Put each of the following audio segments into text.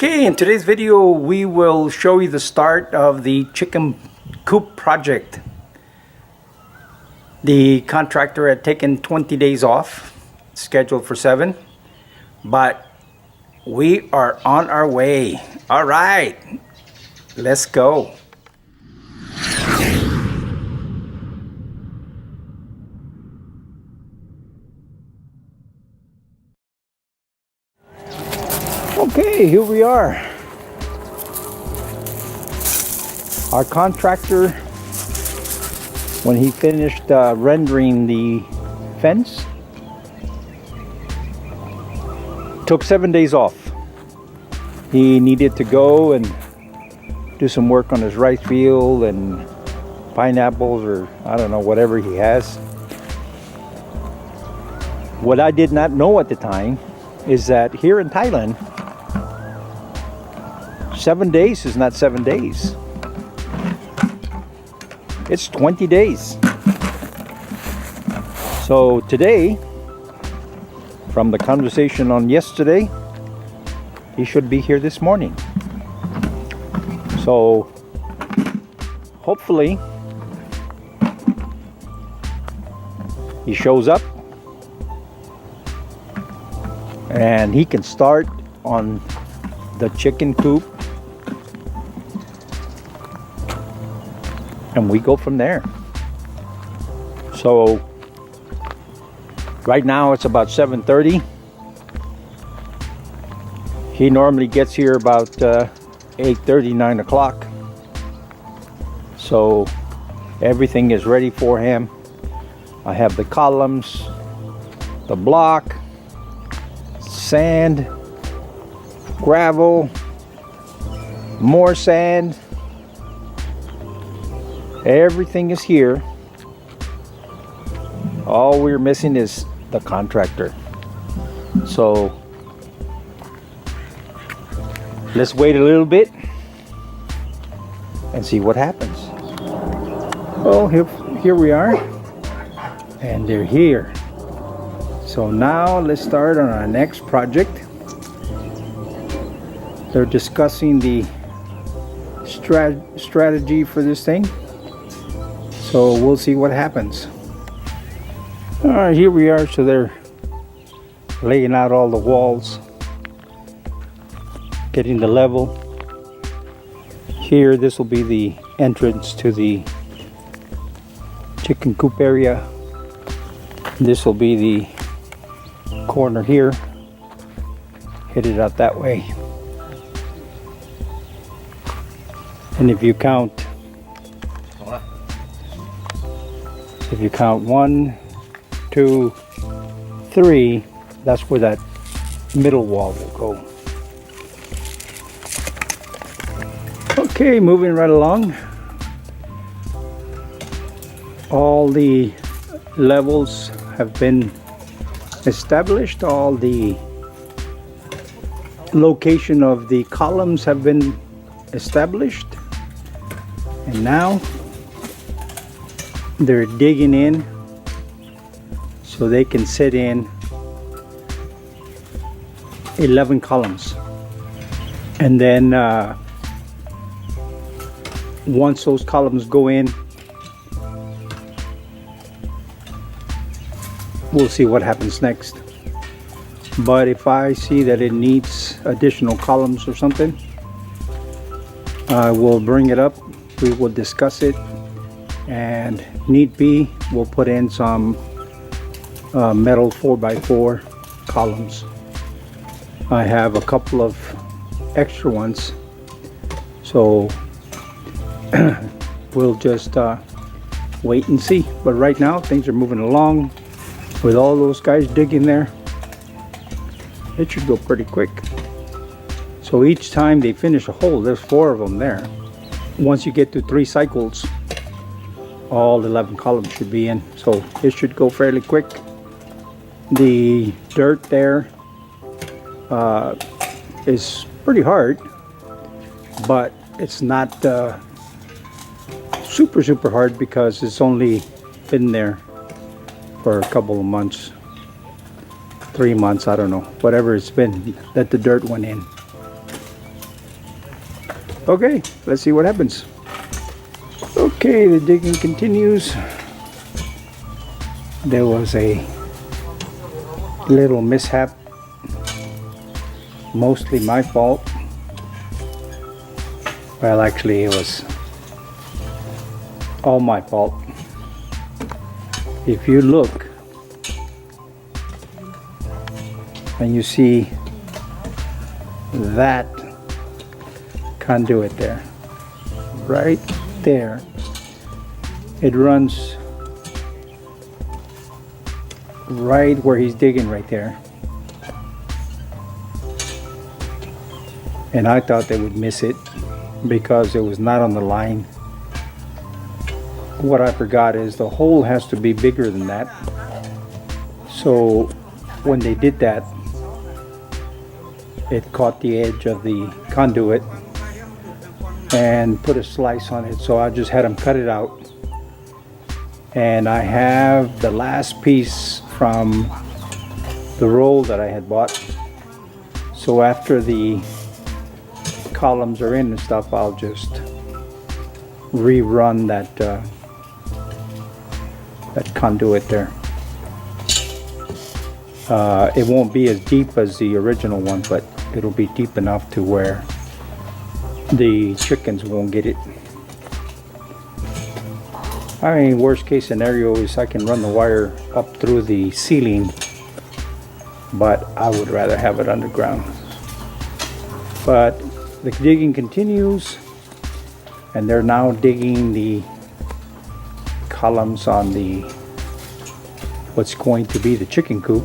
Okay, in today's video we will show you the start of the chicken coop project. The contractor had taken 20 days off, scheduled for 7, but we are on our way. All right, let's go. Okay, here we are. Our contractor, when he finished rendering the fence, took 7 days off. He needed to go and do some work on his rice field and pineapples, or I don't know, whatever he has. What I did not know at the time is that here in Thailand, 7 days is not 7 days. It's 20 days. So today, from the conversation on yesterday, he should be here this morning. So hopefully he shows up and he can start on the chicken coop, and we go from there. So right now it's about 7:30. He normally gets here about 8:30, 9 o'clock. So everything is ready for him. I have the columns, the block, sand, gravel, more sand. Everything is here. All we're missing is the contractor. So let's wait a little bit and see what happens. Well, here we are, and they're here. So now let's start on our next project. They're discussing the strategy for this thing. So we'll see what happens. All right, here we are. So they're laying out all the walls, getting the level. Here, this will be the entrance to the chicken coop area. This will be the corner here. Headed out that way. And if you count 1, 2, 3, that's where that middle wall will go. Okay, moving right along. All the levels have been established. All the location of the columns have been established. And now they're digging in so they can set in 11 columns. And then once those columns go in, we'll see what happens next. But if I see that it needs additional columns or something, I will bring it up. We will discuss it, and need be, we'll put in some metal 4x4 columns. I have a couple of extra ones, so we'll just wait and see. But right now things are moving along with all those guys digging there. It should go pretty quick. So each time they finish a hole, there's 4 of them there. Once you get to 3 cycles, all 11 columns should be in. So it should go fairly quick. The dirt there is pretty hard, but it's not super hard because it's only been there for a couple of months, 3 months, I don't know, whatever it's been that the dirt went in. Okay, let's see what happens. Okay, the digging continues. There was a little mishap, mostly my fault. Well, actually it was all my fault. If you look and you see that conduit there, right there, it runs right where he's digging right there. And I thought they would miss it because it was not on the line. What I forgot is the hole has to be bigger than that. So when they did that, it caught the edge of the conduit and put a slice on it. So I just had them cut it out. And I have the last piece from the roll that I had bought. So after the columns are in and stuff, I'll just rerun that that conduit there. It won't be as deep as the original one, but it'll be deep enough to where the chickens won't get it. I mean, worst case scenario is I can run the wire up through the ceiling, but I would rather have it underground. But the digging continues, and they're now digging the columns on the what's going to be the chicken coop.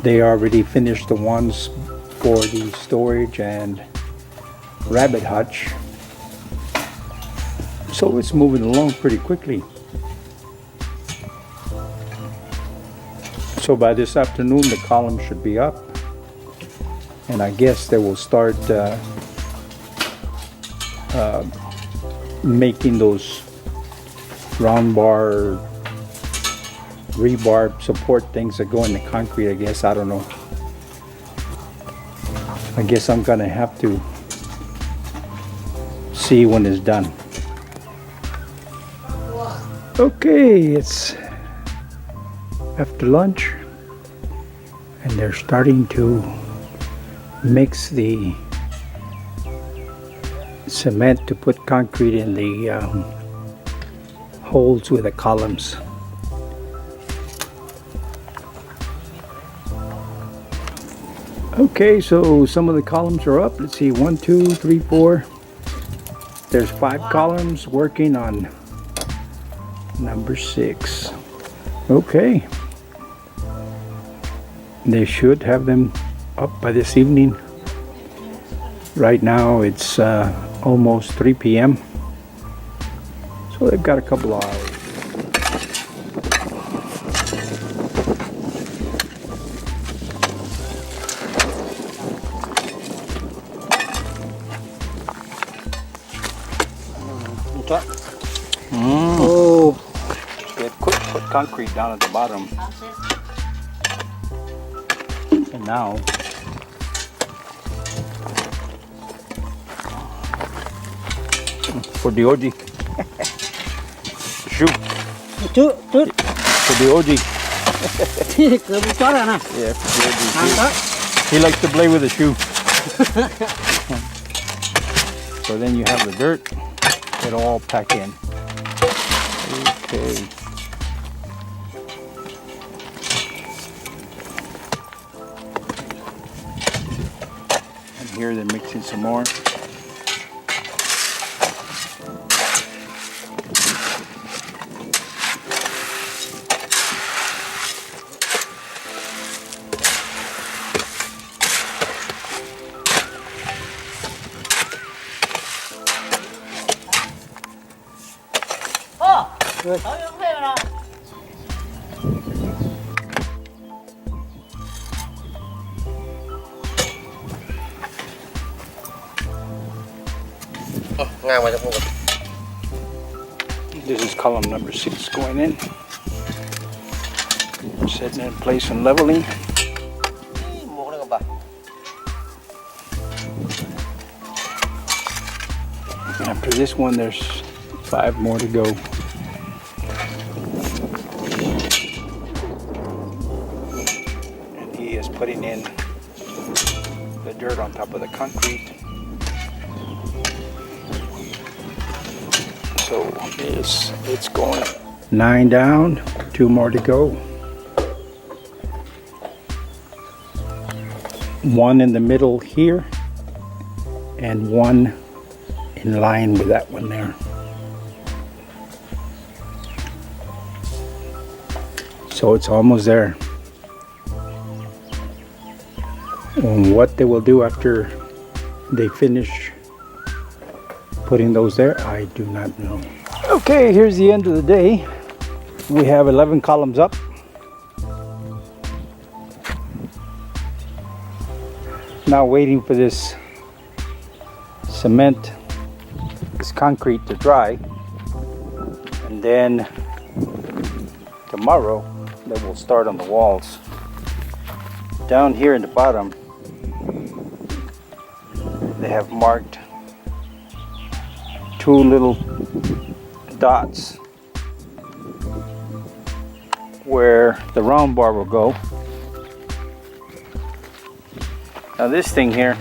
They already finished the ones for the storage and rabbit hutch, so it's moving along pretty quickly. So by this afternoon the column should be up, and I guess they will start making those round bar rebar support things that go in the concrete, I guess. I don't know. I guess I'm gonna have to see when it's done. Okay, it's after lunch and they're starting to mix the cement to put concrete in the holes with the columns. Okay, so some of the columns are up. Let's see, 1, 2, 3, 4. There's 5 columns working on number 6. Okay. They should have them up by this evening. Right now it's almost 3 p.m. So they've got a couple of hours. Oh, they put concrete down at the bottom, and now for the OG shoe. For the OG. Yeah, for the OG. He likes to play with the shoe. So then you have the dirt. It'll all pack in. Okay. And here they're mixing some more. Good. This is column number 6 going in. Setting it in place and leveling. After this one, there's 5 more to go. And he is putting in the dirt on top of the concrete. So it's going 9 down, 2 more to go. 1 in the middle here, and 1 in line with that one there. So it's almost there. And what they will do after they finish putting those there, I do not know. Okay, here's the end of the day. We have 11 columns up. Now waiting for this cement, this concrete to dry, and then tomorrow they will start on the walls. Down here in the bottom they have marked 2 little dots where the round bar will go. Now this thing here,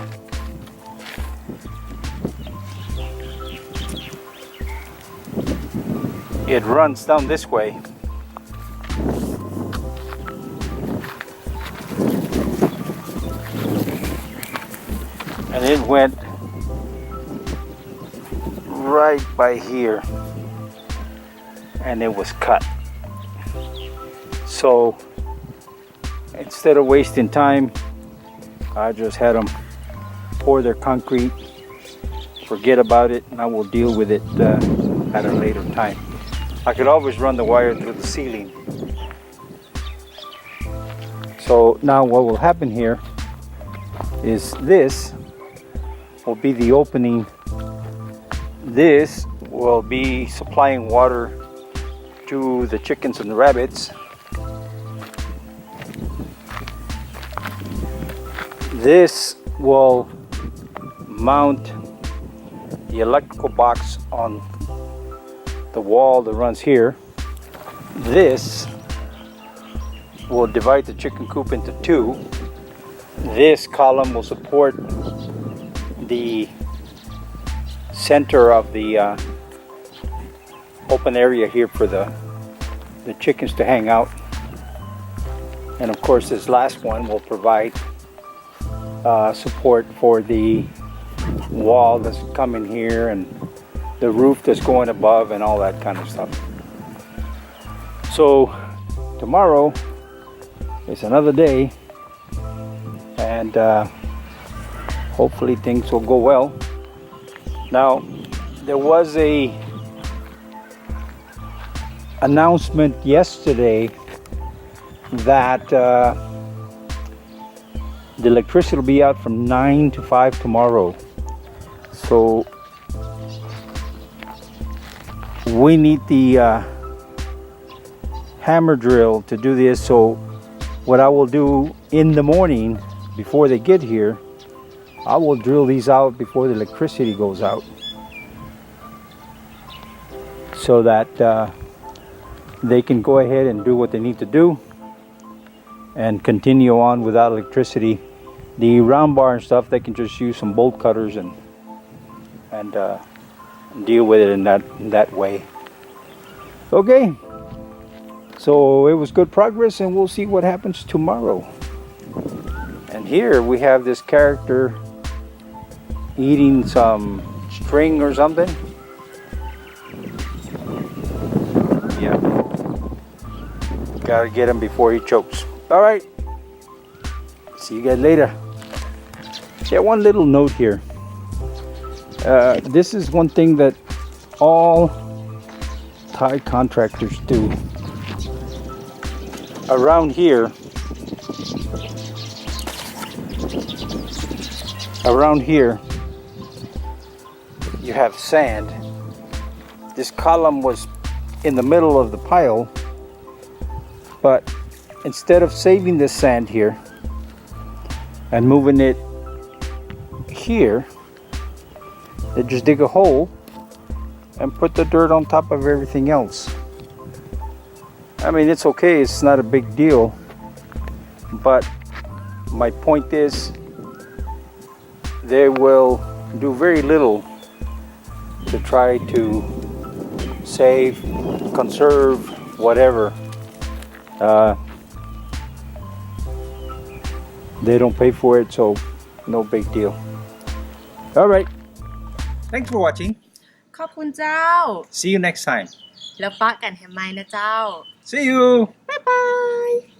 it runs down this way. And it went right by here. And it was cut. So instead of wasting time, I just had them pour their concrete, forget about it, and I will deal with it at a later time. I could always run the wire through the ceiling. So now what will happen here is this will be the opening. This will be supplying water to the chickens and the rabbits. This will mount the electrical box on the wall that runs here. This will divide the chicken coop into 2. This column will support the center of the open area here for the chickens to hang out. And of course this last one will provide support for the wall that's coming here and the roof that's going above and all that kind of stuff. So tomorrow is another day, and hopefully things will go well. Now there was a announcement yesterday that the electricity will be out from 9 to 5 tomorrow. So we need the hammer drill to do this. So what I will do in the morning before they get here, I will drill these out before the electricity goes out, so that they can go ahead and do what they need to do and continue on without electricity. The round bar and stuff, they can just use some bolt cutters and deal with it in that way. Okay, so it was good progress, and we'll see what happens tomorrow. And here we have this character eating some string or something. Yeah, gotta get him before he chokes. All right, see you guys later. Yeah, one little note here. This is one thing that all Thai contractors do. Around here, you have sand. This column was in the middle of the pile, but instead of saving this sand here and moving it here, they just dig a hole and put the dirt on top of everything else. I mean, it's okay, it's not a big deal, but my point is they will do very little to try to save, conserve, whatever. They don't pay for it, so no big deal. All right. Thanks for watching. ขอบคุณเจ้า See you next time. แล้วปะกันแฮมไมนะเจ้า See you.บ๊ายบาย